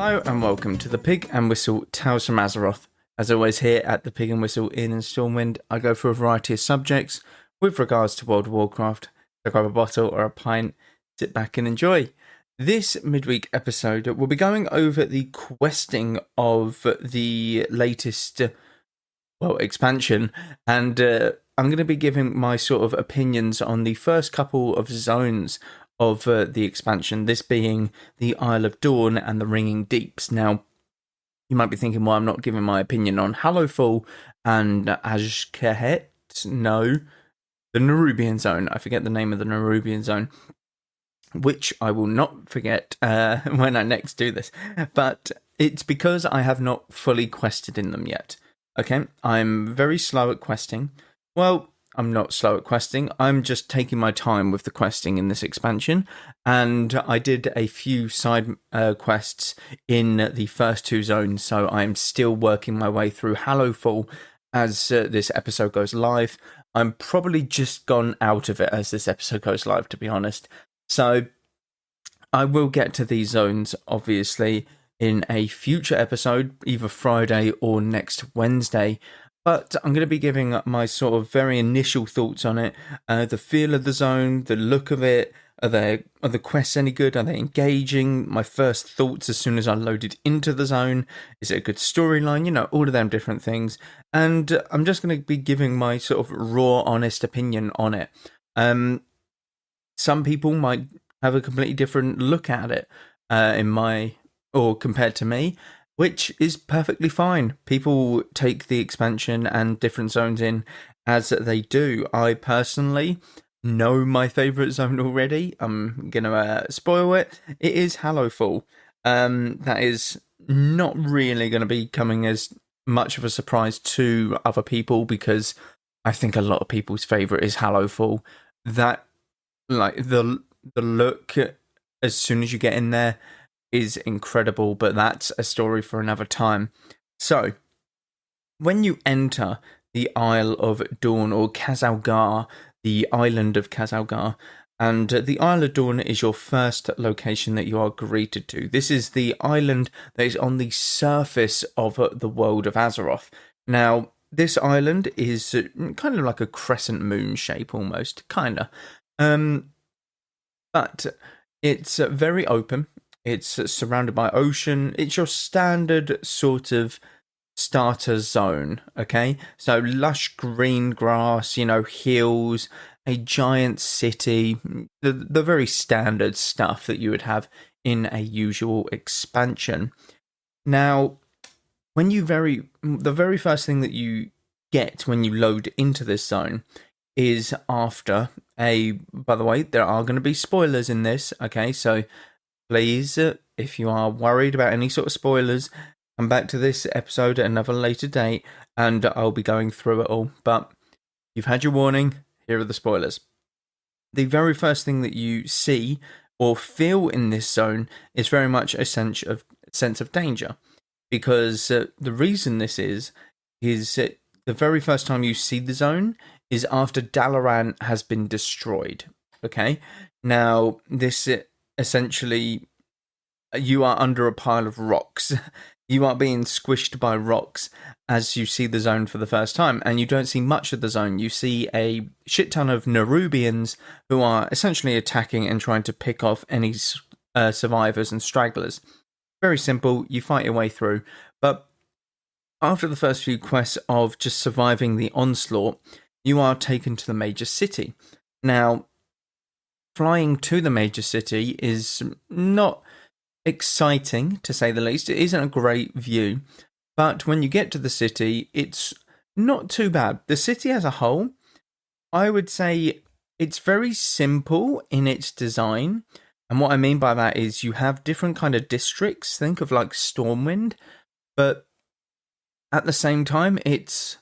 Hello and welcome to the Pig and Whistle Tales from Azeroth. As always here at the Pig and Whistle Inn in Stormwind, I go through a variety of subjects with regards to World of Warcraft. So grab a bottle or a pint, sit back and enjoy. This midweek episode will be going over the questing of the latest, expansion, and I'm going to be giving my sort of opinions on the first couple of zones of the expansion, this being the Isle of Dawn and the Ringing Deeps. Now, you might be thinking, well, I'm not giving my opinion on Hallowfall and Ajkehet. No, the Nerubian zone. I forget the name of the Nerubian zone, which I will not forget when I next do this. But it's because I have not fully quested in them yet. Okay, I'm very slow at questing. Well, I'm not slow at questing, I'm just taking my time with the questing in this expansion, and I did a few side quests in the first two zones, so I'm still working my way through Hallowfall as this episode goes live. I'm probably just gone out of it as this episode goes live, to be honest. So I will get to these zones, obviously, in a future episode, either Friday or next Wednesday. But I'm going to be giving my sort of very initial thoughts on it, the feel of the zone, the look of it, are the quests any good, are they engaging, my first thoughts as soon as I loaded into the zone, is it a good storyline, all of them different things, and I'm just going to be giving my sort of raw, honest opinion on it. Some people might have a completely different look at it compared to me, which is perfectly fine. People take the expansion and different zones in as they do. I personally know my favourite zone already. I'm going to spoil it. It is Hallowfall. That is not really going to be coming as much of a surprise to other people, because I think a lot of people's favourite is Hallowfall. That, like, the look, as soon as you get in there, is incredible, but that's a story for another time. So, when you enter the Isle of Dawn, or Khazalgar, the island of Khazalgar, and the Isle of Dawn is your first location that you are greeted to. This is the island that is on the surface of the world of Azeroth. Now, this island is kind of like a crescent moon shape, almost, kind of. But it's very open. It's surrounded by ocean. It's your standard sort of starter zone, okay? So lush green grass, hills, a giant city, the very standard stuff that you would have in a usual expansion. Now, the very first thing that you get when you load into this zone is after by the way, there are going to be spoilers in this, okay? So please, if you are worried about any sort of spoilers, come back to this episode at another later date, and I'll be going through it all. But you've had your warning, here are the spoilers. The very first thing that you see or feel in this zone is very much a sense of danger. Because the reason this is the very first time you see the zone is after Dalaran has been destroyed, okay? Now, this essentially, you are under a pile of rocks. You are being squished by rocks as you see the zone for the first time, and you don't see much of the zone. You see a shit ton of Nerubians who are essentially attacking and trying to pick off any survivors and stragglers. Very simple, you fight your way through. But after the first few quests of just surviving the onslaught, you are taken to the major city. Now, flying to the major city is not exciting, to say the least. It isn't a great view, but when you get to the city, it's not too bad. The city as a whole, I would say it's very simple in its design, and what I mean by that is you have different kind of districts, think of like Stormwind, but at the same time, it's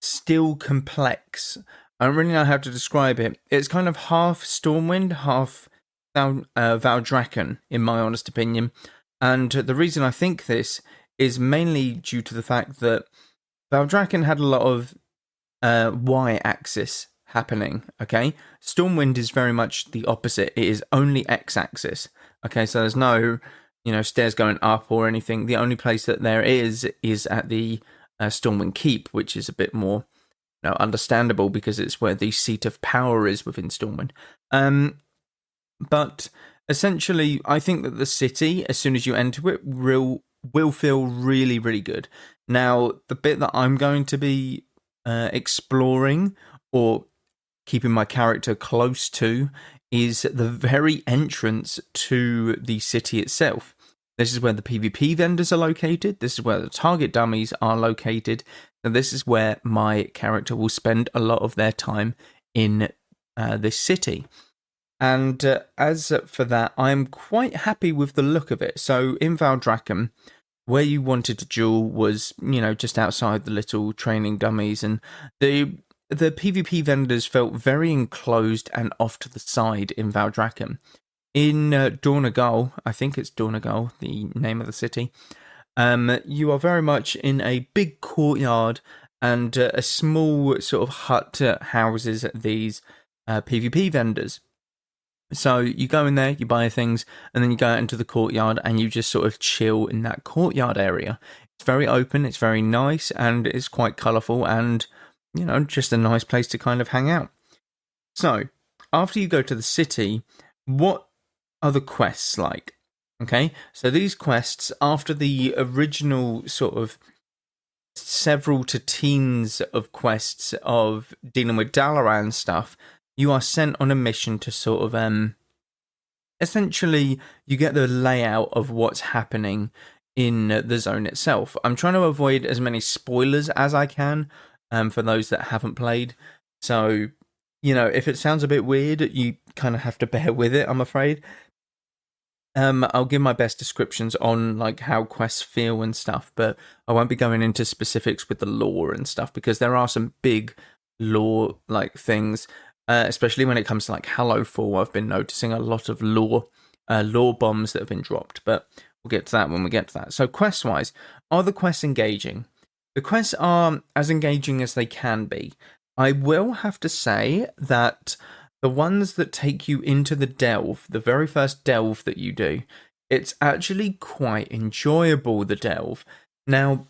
still complex. I don't really know how to describe it. It's kind of half Stormwind, half Valdrakon, in my honest opinion. And the reason I think this is mainly due to the fact that Valdrakon had a lot of Y-axis happening, okay? Stormwind is very much the opposite. It is only X-axis, okay? So there's no stairs going up or anything. The only place that there is at the Stormwind Keep, which is a bit more understandable because it's where the seat of power is within Stormwind. But essentially, I think that the city, as soon as you enter it, will feel really, really good. Now, the bit that I'm going to be exploring or keeping my character close to is the very entrance to the city itself. This is where the PvP vendors are located. This is where the target dummies are located. And this is where my character will spend a lot of their time in this city. And as for that, I'm quite happy with the look of it. So in Valdrakon, where you wanted to duel was, just outside the little training dummies, and the PvP vendors felt very enclosed and off to the side in Valdrakon. In Dornagal, I think it's Dornagal, the name of the city, you are very much in a big courtyard and a small sort of hut houses these PvP vendors. So you go in there, you buy things, and then you go out into the courtyard and you just sort of chill in that courtyard area. It's very open, it's very nice, and it's quite colourful and, just a nice place to kind of hang out. So, after you go to the city, what are the quests like? Okay, so these quests, after the original sort of several to teens of quests of dealing with Dalaran stuff, you are sent on a mission to sort of, essentially, you get the layout of what's happening in the zone itself. I'm trying to avoid as many spoilers as I can for those that haven't played. So, if it sounds a bit weird, you kind of have to bear with it, I'm afraid. I'll give my best descriptions on like how quests feel and stuff, but I won't be going into specifics with the lore and stuff because there are some big lore like things. Especially when it comes to like Hallowfall, I've been noticing a lot of lore bombs that have been dropped, but we'll get to that when we get to that. So quest-wise, are the quests engaging? The quests are as engaging as they can be. I will have to say that the ones that take you into the delve, the very first delve that you do, it's actually quite enjoyable, the delve. Now,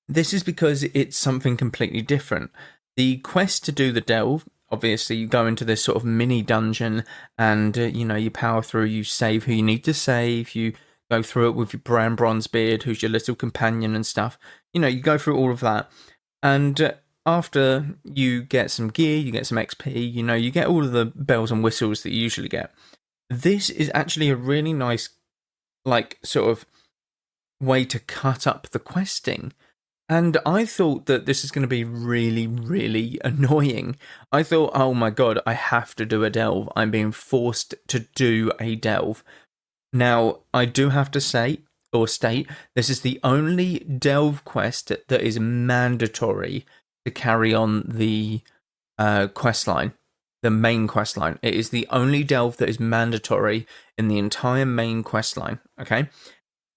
this is because it's something completely different. The quest to do the delve, obviously, you go into this sort of mini dungeon and, you power through, you save who you need to save, you go through it with your brown Bronzebeard, who's your little companion and stuff. You go through all of that. And after you get some gear, you get some XP, you get all of the bells and whistles that you usually get. This is actually a really nice, like, sort of way to cut up the questing. And I thought that this is going to be really, really annoying. I thought, oh my god, I have to do a delve. I'm being forced to do a delve. Now, I do have to say, or state, this is the only delve quest that is mandatory to carry on the quest line, the main quest line. It is the only delve that is mandatory in the entire main quest line, okay?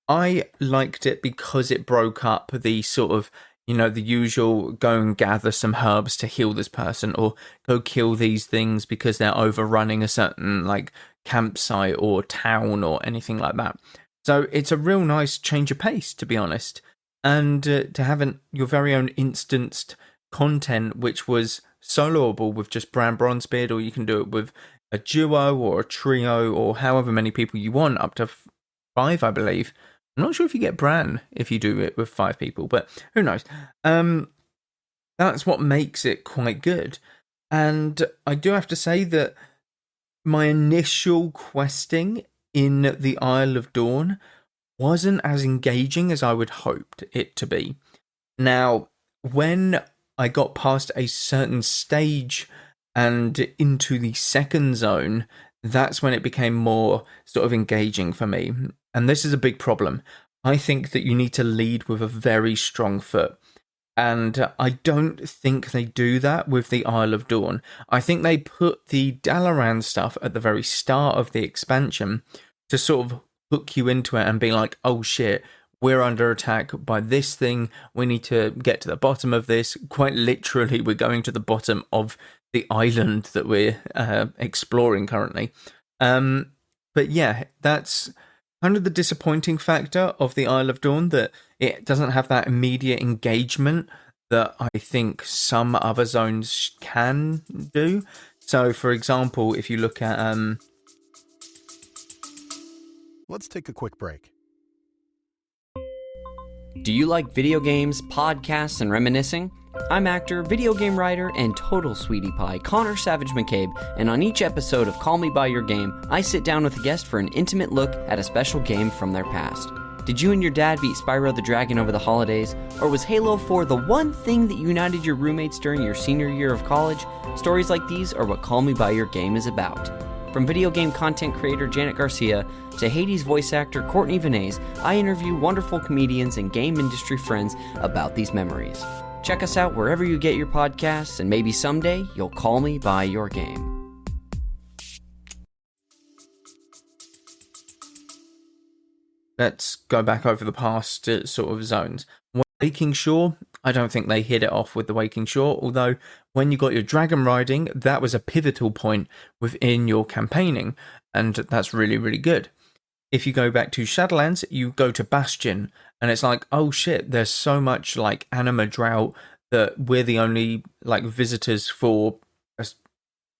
I liked it because it broke up the sort of, the usual go and gather some herbs to heal this person or go kill these things because they're overrunning a certain like campsite or town or anything like that. So it's a real nice change of pace, to be honest. And to have your very own instanced content, which was soloable with just Bran Bronzebeard, or you can do it with a duo or a trio or however many people you want, up to 5, I believe. I'm not sure if you get Bran if you do it with 5 people, but who knows. That's what makes it quite good. And I do have to say that my initial questing in the Isle of Dawn wasn't as engaging as I would hoped it to be. Now, when I got past a certain stage and into the second zone, that's when it became more sort of engaging for me. And this is a big problem. I think that you need to lead with a very strong foot. And I don't think they do that with the Isle of Dawn. I think they put the Dalaran stuff at the very start of the expansion to sort of hook you into it and be like, oh shit, we're under attack by this thing. We need to get to the bottom of this. Quite literally, we're going to the bottom of the island that we're exploring currently. But yeah, that's kind of the disappointing factor of the Isle of Dawn, that it doesn't have that immediate engagement that I think some other zones can do. So, for example, if you look at Let's take a quick break. Do you like video games, podcasts, and reminiscing? I'm actor, video game writer, and total sweetie pie Connor Savage McCabe, and on each episode of Call Me By Your Game, I sit down with a guest for an intimate look at a special game from their past. Did you and your dad beat Spyro the Dragon over the holidays? Or was Halo 4 the one thing that united your roommates during your senior year of college? Stories like these are what Call Me By Your Game is about. From video game content creator Janet Garcia to Hades voice actor Courtney Vinay's, I interview wonderful comedians and game industry friends about these memories. Check us out wherever you get your podcasts, and maybe someday you'll call me by your game. let's go back over the past sort of zones. Waking Shore, I don't think they hit it off with the Waking Shore, although when you got your dragon riding, that was a pivotal point within your campaigning, and that's really, really good. If you go back to Shadowlands, you go to Bastion, and it's like, oh shit, there's so much like anima drought that we're the only like visitors for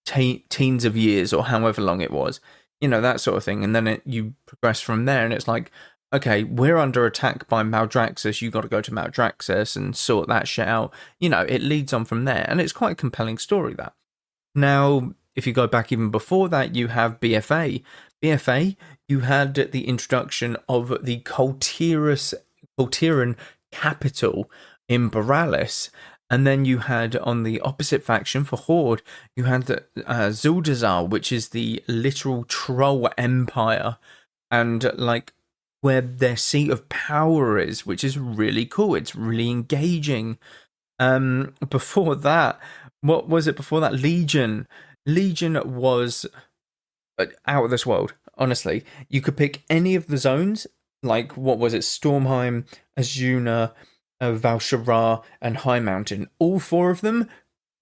teens of years or however long it was, you know, that sort of thing. And then you progress from there, and it's like, okay, we're under attack by Maldraxxus, you got to go to Maldraxxus and sort that shit out. You know, it leads on from there, and it's quite a compelling story, that. Now, if you go back even before that, you have BFA. BFA, you had the introduction of the Coltiran capital in Boralis, and then you had, on the opposite faction for Horde, you had Zuldazar, which is the literal troll empire, and like where their seat of power is, which is really cool. It's really engaging. Before that, what was it before that? Legion. Legion was out of this world, honestly. You could pick any of the zones, like, what was it? Stormheim, Azuna, Val'sharah, and High Mountain. All four of them,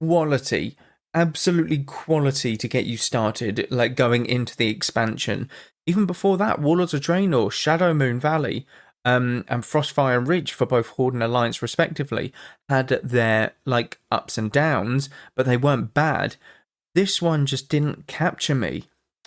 quality. Absolutely quality to get you started, like going into the expansion. Even before that, Warlords of Draenor, Shadow Moon Valley, and Frostfire Ridge for both Horde and Alliance respectively had their like ups and downs, but they weren't bad. This one just didn't capture me.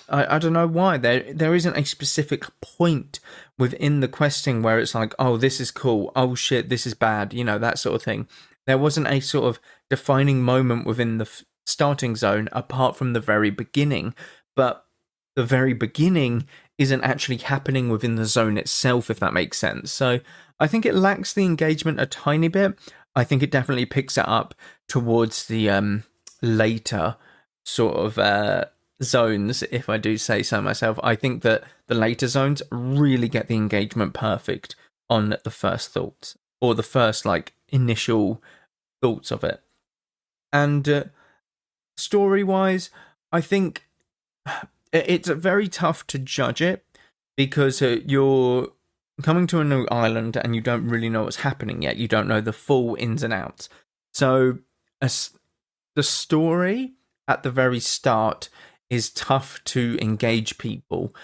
I don't know why. There isn't a specific point within the questing where it's like, oh, this is cool, oh shit, this is bad, you know, that sort of thing. There wasn't a sort of defining moment within the starting zone apart from the very beginning, but the very beginning isn't actually happening within the zone itself, if that makes sense. So I think it lacks the engagement a tiny bit. I think it definitely picks it up towards the later sort of zones, if I do say so myself. I think that the later zones really get the engagement perfect on the first thoughts, or the first like initial thoughts of it. And story-wise, I think it's very tough to judge it, because you're coming to a new island and you don't really know what's happening yet. You don't know the full ins and outs. So the story at the very start is tough to engage people.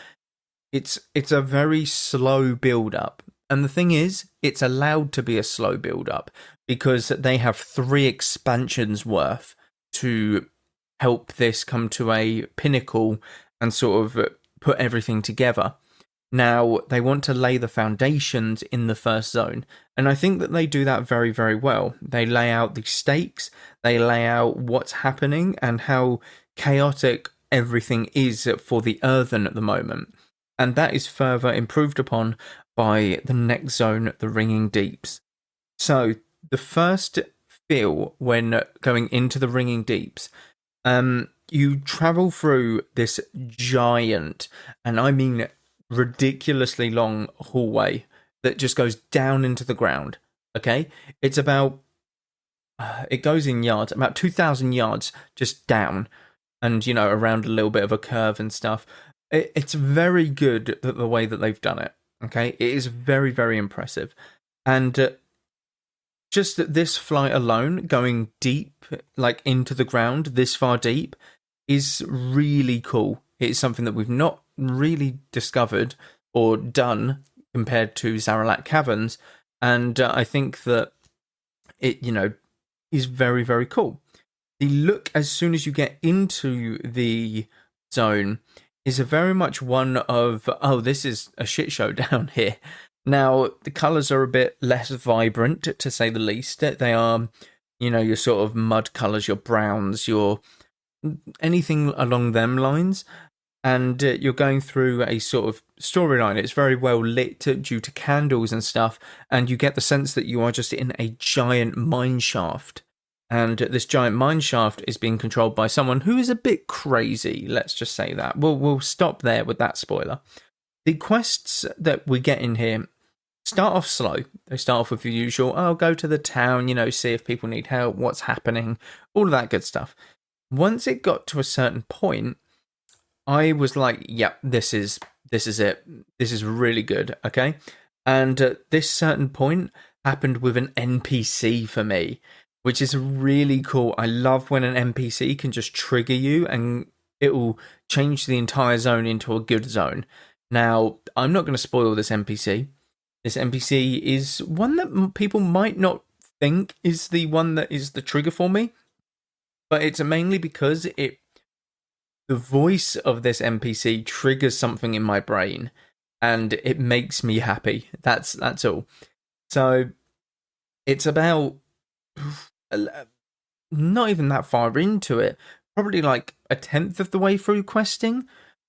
It's a very slow build-up. And the thing is, it's allowed to be a slow build-up because they have 3 expansions worth to help this come to a pinnacle and sort of put everything together. Now, they want to lay the foundations in the first zone, and I think that they do that very, very well. They lay out the stakes, they lay out what's happening, and how chaotic everything is for the Earthen at the moment. And that is further improved upon by the next zone, the Ringing Deeps. So, the first feel when going into the Ringing Deeps, you travel through this giant, and I mean ridiculously long hallway that just goes down into the ground. Okay, it's about it goes in yards, about 2,000 yards just down, and you know, around a little bit of a curve and stuff. It's very good that the way that they've done it. Okay, it is very, very impressive, and just this flight alone, going deep, like into the ground, this far deep, is really cool. It's something that we've not really discovered or done compared to Zaralak Caverns, and I think that it, is very, very cool. The look as soon as you get into the zone is a very much one of, oh, this is a shit show down here. Now, the colours are a bit less vibrant, to say the least. They are, your sort of mud colours, your browns, your anything along them lines. And you're going through a sort of storyline. It's very well lit due to candles and stuff. And you get the sense that you are just in a giant mine shaft. And this giant mine shaft is being controlled by someone who is a bit crazy. Let's just say that. We'll stop there with that spoiler. The quests that we get in here start off slow. They start off with the usual, go to the town, see if people need help, what's happening, all of that good stuff. Once it got to a certain point, I was like, yep, this is it. This is really good, okay? And this certain point happened with an NPC for me, which is really cool. I love when an NPC can just trigger you and it will change the entire zone into a good zone. Now, I'm not going to spoil this NPC. This NPC is one that people might not think is the one that is the trigger for me, but it's mainly because the voice of this NPC triggers something in my brain, and it makes me happy. That's all. So it's about not even that far into it, probably like a 10th of the way through questing,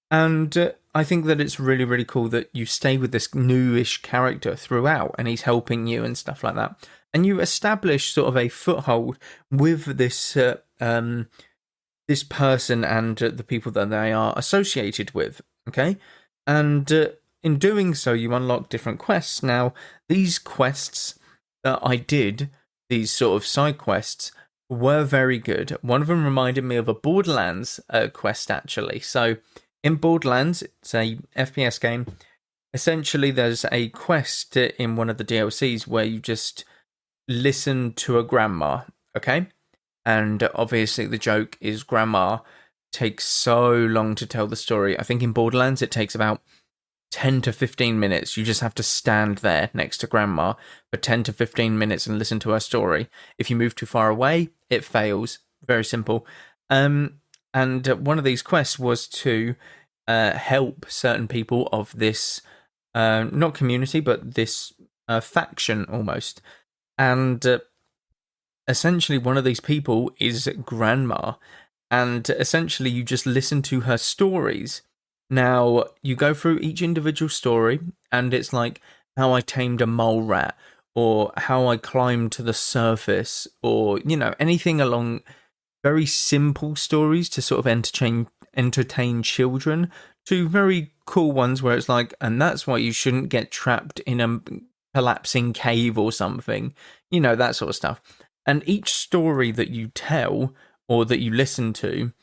and I think that it's really, really cool that you stay with this newish character throughout, and he's helping you and stuff like that, and you establish sort of a foothold with this this person and the people that they are associated with, okay? And in doing so, you unlock different quests. Now, these quests that I did, these sort of side quests, were very good. One of them reminded me of a Borderlands quest, actually. So, in Borderlands, it's a FPS game. Essentially, there's a quest in one of the DLCs where you just listen to a grandma, okay? And obviously the joke is grandma takes so long to tell the story. I think in Borderlands it takes about 10 to 15 minutes. You just have to stand there next to grandma for 10 to 15 minutes and listen to her story. If you move too far away, it fails. Very simple. And one of these quests was to help certain people of this, not community, but this faction almost. And essentially, one of these people is Grandma, and essentially you just listen to her stories. Now, you go through each individual story, and it's like how I tamed a mole rat, or how I climbed to the surface, or, anything along very simple stories to sort of entertain children, to very cool ones where it's like, and that's why you shouldn't get trapped in a collapsing cave or something, that sort of stuff. And each story that you tell or that you listen to,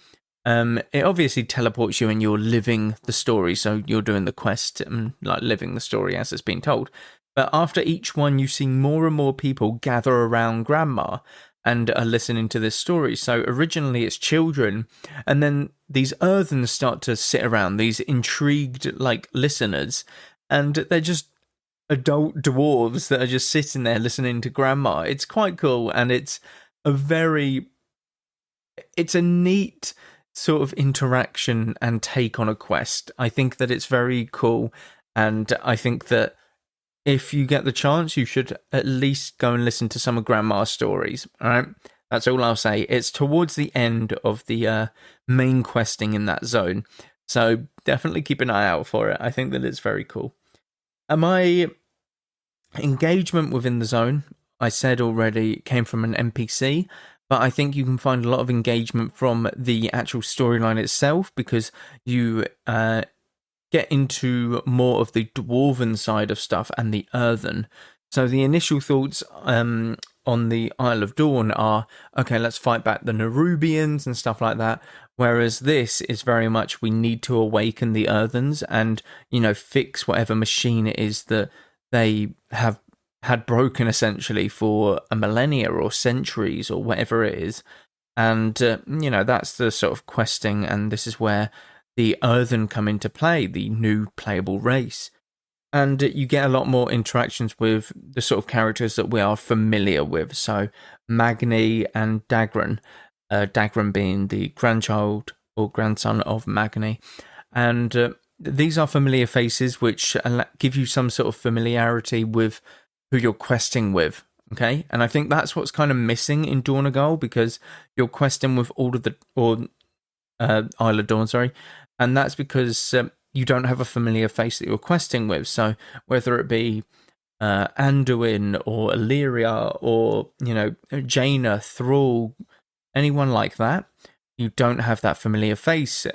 it obviously teleports you and you're living the story. So you're doing the quest and like living the story as it's been told. But after each one, you see more and more people gather around Grandma and are listening to this story. So originally it's children, and then these earthens start to sit around, these intrigued like listeners, and they're just adult dwarves that are just sitting there listening to Grandma. It's quite cool, and it's a neat sort of interaction and take on a quest. I think that it's very cool, and I think that if you get the chance, you should at least go and listen to some of Grandma's stories. All right, that's all I'll say. It's towards the end of the main questing in that zone, so definitely keep an eye out for it. I think that it's very cool. My engagement within the zone, I said already, came from an NPC, but I think you can find a lot of engagement from the actual storyline itself, because you get into more of the dwarven side of stuff and the earthen. So the initial thoughts on the Isle of Dawn are, okay, let's fight back the Nerubians and stuff like that. Whereas this is very much, we need to awaken the earthens and, fix whatever machine it is that they have had broken essentially for a millennia or centuries or whatever it is. And, that's the sort of questing, and this is where the earthen come into play, the new playable race. And you get a lot more interactions with the sort of characters that we are familiar with. So Magni and Dagraan, Dagraan being the grandchild or grandson of Magni. And these are familiar faces which give you some sort of familiarity with who you're questing with. Okay, and I think that's what's kind of missing in Dawn of Gold, because you're questing with all of the, or Isle of Dawn, sorry, and that's because you don't have a familiar face that you're questing with. So whether it be Anduin or Illyria or, you know, Jaina, Thrall, anyone like that, you don't have that familiar face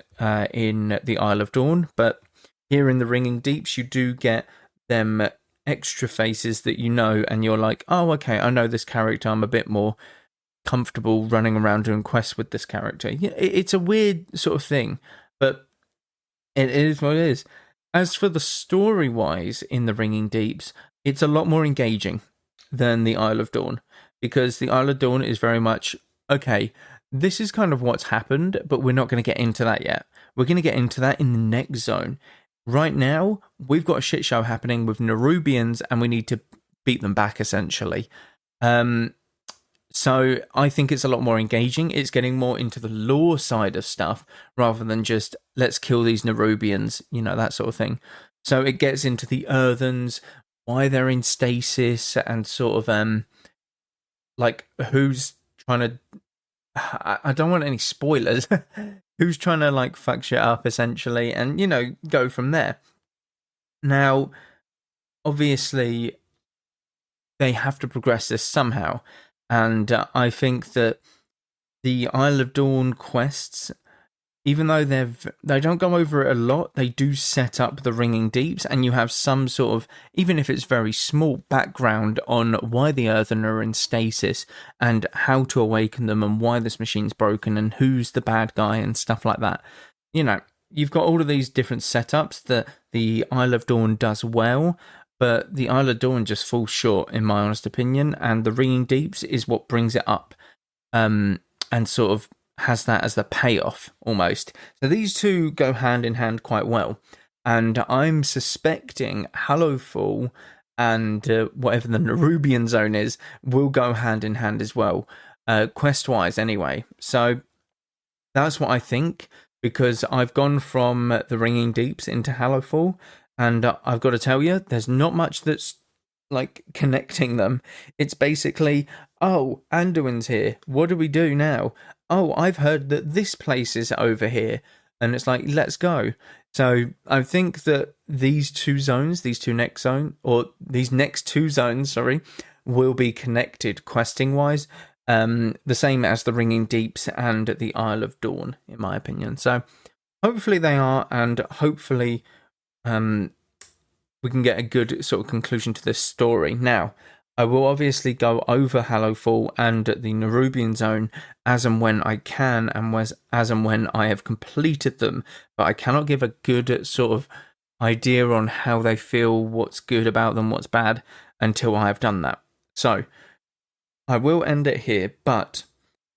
in the Isle of Dawn. But here in the Ringing Deeps, you do get them extra faces that you know, and you're like, oh, okay, I know this character. I'm a bit more comfortable running around doing quests with this character. It's a weird sort of thing, but it is what it is. As for the story-wise in the Ringing Deeps, it's a lot more engaging than the Isle of Dawn, because the Isle of Dawn is very much, okay, this is kind of what's happened, but we're not going to get into that yet. We're going to get into that in the next zone. Right now, we've got a shit show happening with Nerubians, and we need to beat them back, essentially. So I think it's a lot more engaging. It's getting more into the lore side of stuff, rather than just, let's kill these Nerubians, you know, that sort of thing. So it gets into the earthens, why they're in stasis, and sort of, like, who's trying to... I don't want any spoilers. Who's trying to, like, fuck shit up, essentially, and, you know, go from there. Now, obviously, they have to progress this somehow, and I think that the Isle of Dawn quests, even though they don't go over it a lot, they do set up the Ringing Deeps, and you have some sort of, even if it's very small, background on why the Earthen are in stasis, and how to awaken them, and why this machine's broken, and who's the bad guy, and stuff like that. You know, you've got all of these different setups that the Isle of Dawn does well, but the Isle of Dawn just falls short, in my honest opinion, and the Ringing Deeps is what brings it up, and sort of has that as the payoff, almost. So these two go hand in hand quite well, and I'm suspecting Hallowfall and whatever the Nerubian zone is will go hand in hand as well, quest-wise anyway. So that's what I think, because I've gone from the Ringing Deeps into Hallowfall, and I've got to tell you, there's not much that's like connecting them. It's basically, oh, Anduin's here, what do we do now? Oh, I've heard that this place is over here, and it's like, let's go. So I think that these next two zones, will be connected questing wise, the same as the Ringing Deeps and the Isle of Dawn, in my opinion. So hopefully they are, and hopefully we can get a good sort of conclusion to this story. Now, I will obviously go over Hallowfall and the Nerubian zone as and when I can, and as and when I have completed them, but I cannot give a good sort of idea on how they feel, what's good about them, what's bad, until I have done that. So, I will end it here, but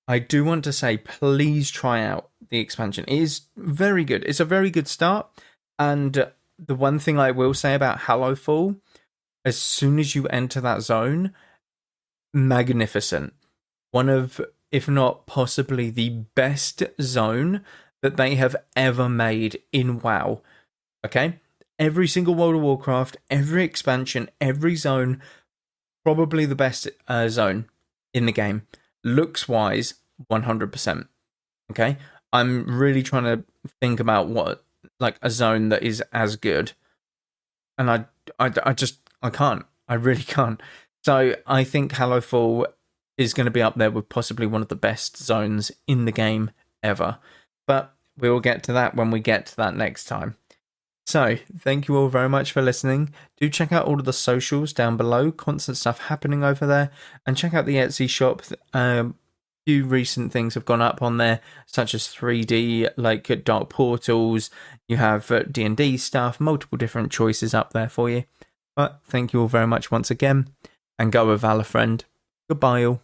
I do want to say, please try out the expansion. It is very good. It's a very good start, and the one thing I will say about Hallowfall, as soon as you enter that zone, magnificent. One of, if not possibly the best zone that they have ever made in WoW. Okay? Every single World of Warcraft, every expansion, every zone, probably the best zone in the game. Looks-wise, 100%. Okay? I'm really trying to think about what, like, a zone that is as good. And I can't. I really can't. So I think Hallowfall is going to be up there with possibly one of the best zones in the game ever. But we will get to that when we get to that next time. So, thank you all very much for listening. Do check out all of the socials down below. Constant stuff happening over there. And check out the Etsy shop. Few recent things have gone up on there, such as 3D, like Dark Portals. You have D&D stuff, multiple different choices up there for you. But thank you all very much once again, and go with Valor, friend. Goodbye all.